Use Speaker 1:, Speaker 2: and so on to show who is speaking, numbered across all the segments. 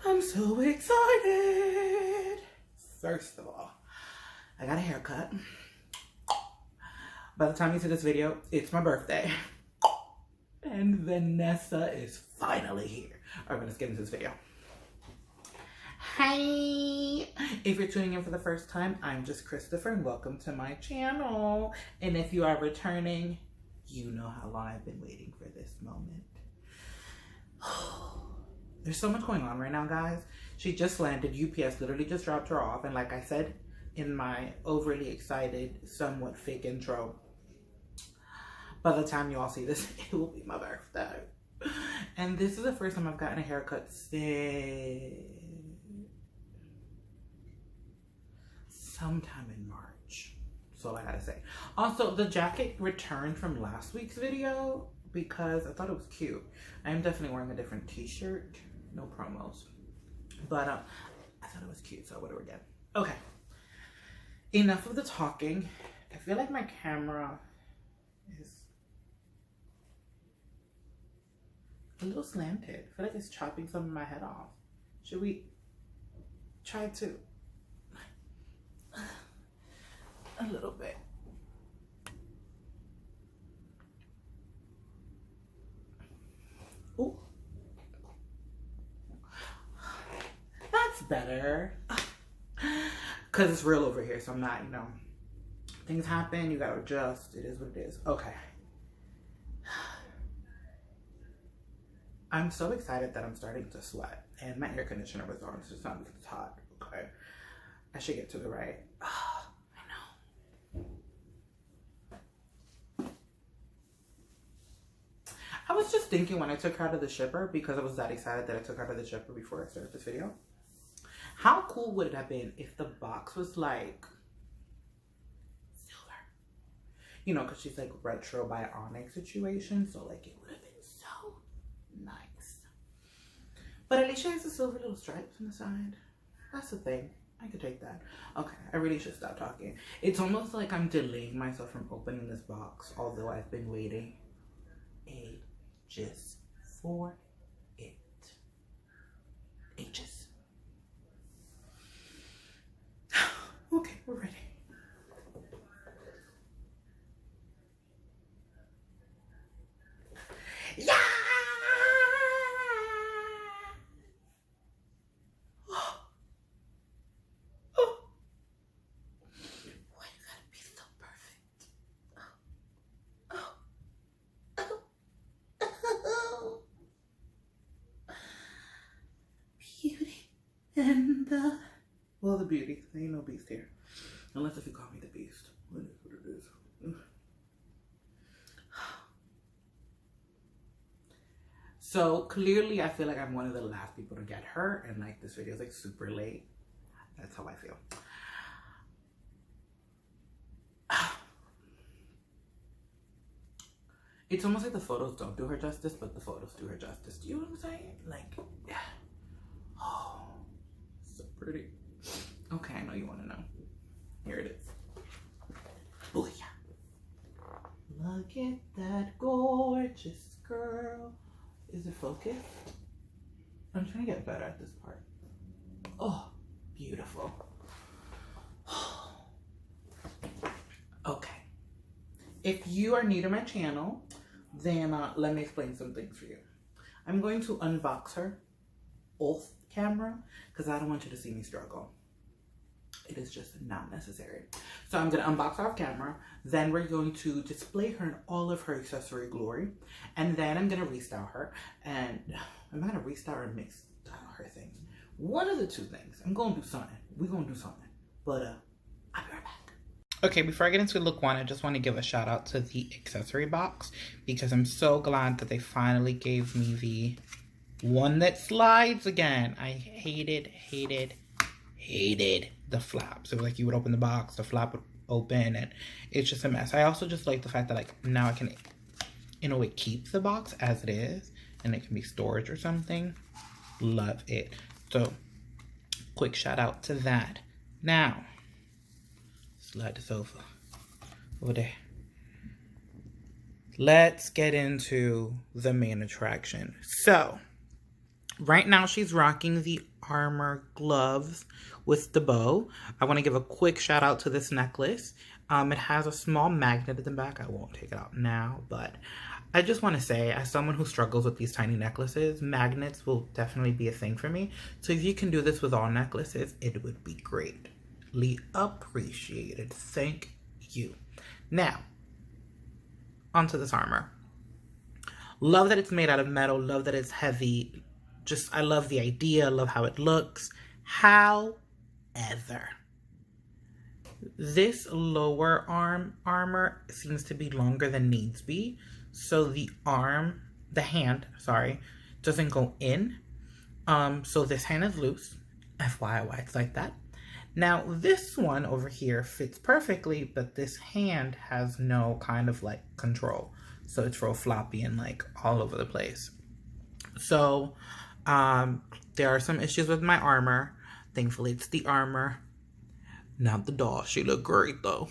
Speaker 1: I'm so excited. First of all, I got a haircut. By the time you see this video, it's my birthday. And Vanessa is finally here. All right, let's get into this video. Hi. If you're tuning in for the first time, I'm just Christopher and welcome to my channel. And if you are returning, you know how long I've been waiting for this moment. There's so much going on right now, guys. She just landed. UPS literally just dropped her off. And like I said in my overly excited, somewhat fake intro, by the time you all see this, it will be my birthday. And this is the first time I've gotten a haircut since sometime in March. That's all I gotta say. Also, the jacket returned from last week's video because I thought it was cute. I am definitely wearing a different t-shirt. No promos. But I thought it was cute, so I wore it again. Okay. Enough of the talking. I feel like my camera is a little slanted. I feel like it's chopping some of my head off. Should we try to? A little bit. Ooh. That's better. Because it's real over here, so I'm not, things happen, you gotta adjust. It is what it is. Okay. I'm so excited that I'm starting to sweat. And my air conditioner was on, so it's not because it's hot. Okay. I should get to the right. I know. I was just thinking when I took her out of the shipper, because I was that excited that I took her out of the shipper before I started this video. How cool would it have been if the box was like silver? Because she's like retro bionic situation. So like it would have been so nice. But at least she has the silver little stripes on the side. That's the thing. I could take that. Okay, I really should stop talking. It's almost like I'm delaying myself from opening this box, although I've been waiting ages for it. Ages. Okay, we're ready. Yeah! Why you gotta be so perfect? Beauty and the... Well, the beauty. There ain't no beast here. Unless if you call me the beast. What it is. So clearly I feel like I'm one of the last people to get her. And like this video is like super late. That's how I feel. It's almost like the photos don't do her justice, but the photos do her justice. Do you know what I'm saying? Like, yeah. Oh, so pretty. Okay, I know you want to know. Here it is. Oh, yeah. Look at that gorgeous girl. Is it focused? I'm trying to get better at this part. Oh, beautiful. Okay. If you are new to my channel, then let me explain some things for you. I'm going to unbox her off camera because I don't want you to see me struggle. It is just not necessary. So I'm going to unbox her off camera. Then we're going to display her in all of her accessory glory. And then I'm going to restyle her. And I'm not going to restyle or mix style her things. One of the two things. I'm going to do something. We're going to do something. But I'll be right back. Okay, before I get into look one, I just want to give a shout out to the accessory box. Because I'm so glad that they finally gave me the one that slides again. I hated the flap. So like you would open the box, the flap would open, and it's just a mess. I also just like the fact that like now I can in a way keep the box as it is, and it can be storage or something. Love it. So quick shout out to that. Now slide the sofa over there. Let's get into the main attraction. So Right now, she's rocking the armor gloves with the bow. I want to give a quick shout out to this necklace. It has a small magnet at the back. I won't take it out now, but I just want to say, as someone who struggles with these tiny necklaces, magnets will definitely be a thing for me. So if you can do this with all necklaces, it would be greatly appreciated. Thank you. Now, onto this armor. Love that it's made out of metal. Love that it's heavy. I love the idea. Love how it looks. However, this lower armor seems to be longer than needs be. So the hand, doesn't go in. So this hand is loose. FYI, why it's like that. Now this one over here fits perfectly, but this hand has no kind of like control. So it's real floppy and like all over the place. So there are some issues with my armor. Thankfully it's the armor, not the doll. She looked great though.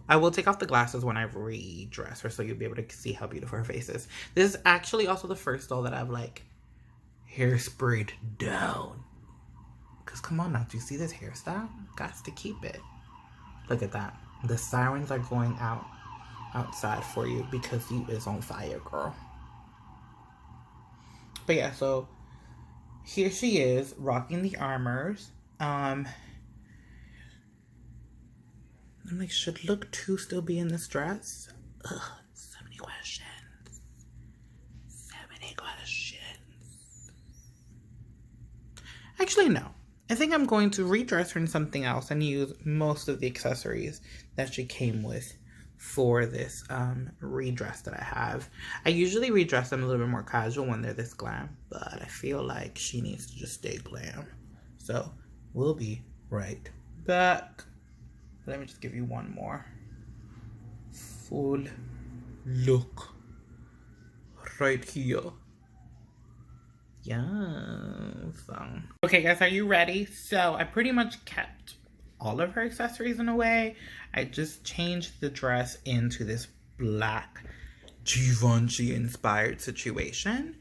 Speaker 1: I will take off the glasses when I redress her so you'll be able to see how beautiful her face is. This is actually also the first doll that I've like hairsprayed down. Cause come on now, do you see this hairstyle? Got to keep it. Look at that. The sirens are going outside for you because you is on fire, girl. But yeah, so here she is rocking the armors. I'm like, should look 2 still be in this dress? Ugh, so many questions. So many questions. Actually, no. I think I'm going to redress her in something else and use most of the accessories that she came with for this redress that I have. I usually redress them a little bit more casual when they're this glam, but I feel like she needs to just stay glam. So we'll be right back. Let me just give you one more full look right here. Yes. Okay guys, are you ready? So I pretty much kept all of her accessories in a way. I just changed the dress into this black Givenchy inspired situation.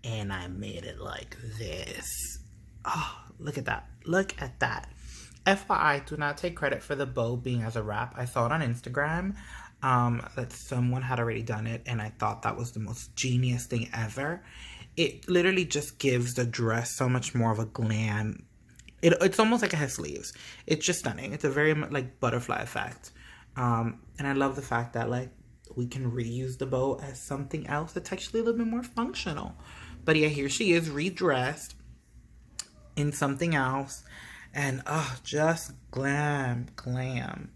Speaker 1: And I made it like this. Oh, look at that. Look at that. FYI, do not take credit for the bow being as a wrap. I saw it on Instagram that someone had already done it, and I thought that was the most genius thing ever. It literally just gives the dress so much more of a glam. It's almost like it has sleeves. It's just stunning. It's a very like butterfly effect. And I love the fact that like we can reuse the bow as something else that's actually a little bit more functional. But yeah, here she is redressed in something else. And just glam. I'm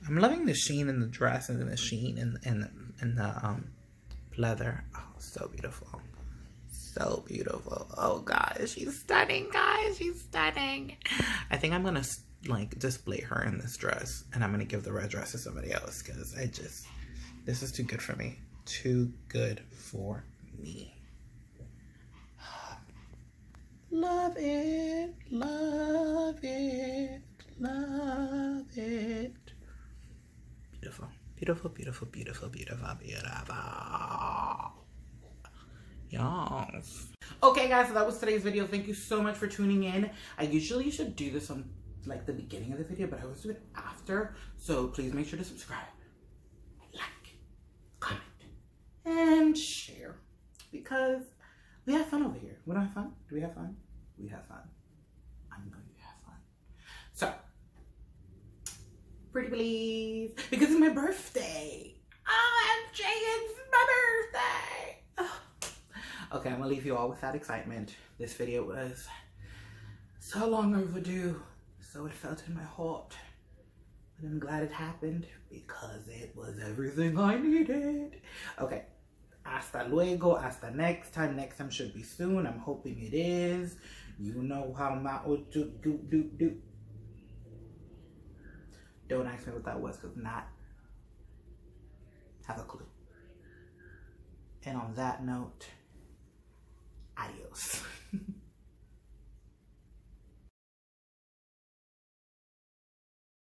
Speaker 1: loving the sheen in the dress and the sheen in the leather. Oh, so beautiful. So beautiful. Oh God, she's stunning, guys. She's stunning. I think I'm gonna like display her in this dress, and I'm gonna give the red dress to somebody else because this is too good for me. Too good for me. Love it, love it, love it. Beautiful, beautiful, beautiful, beautiful, beautiful, beautiful. Yes. Okay guys, so that was today's video. Thank you so much for tuning in. I usually should do this on like the beginning of the video, but I always do it after. So please make sure to subscribe, like, comment, and share. Because we have fun over here. We don't have fun? Do we have fun? We have fun. I'm going to have fun. So, pretty please, because it's my birthday. OMG, it's my birthday. Oh. Okay, I'm gonna leave you all with that excitement. This video was so long overdue, so it felt in my heart. But I'm glad it happened because it was everything I needed. Okay. Hasta luego, hasta next time. Next time should be soon. I'm hoping it is. You know how my do. Don't ask me what that was, because not have a clue. And on that note, adios.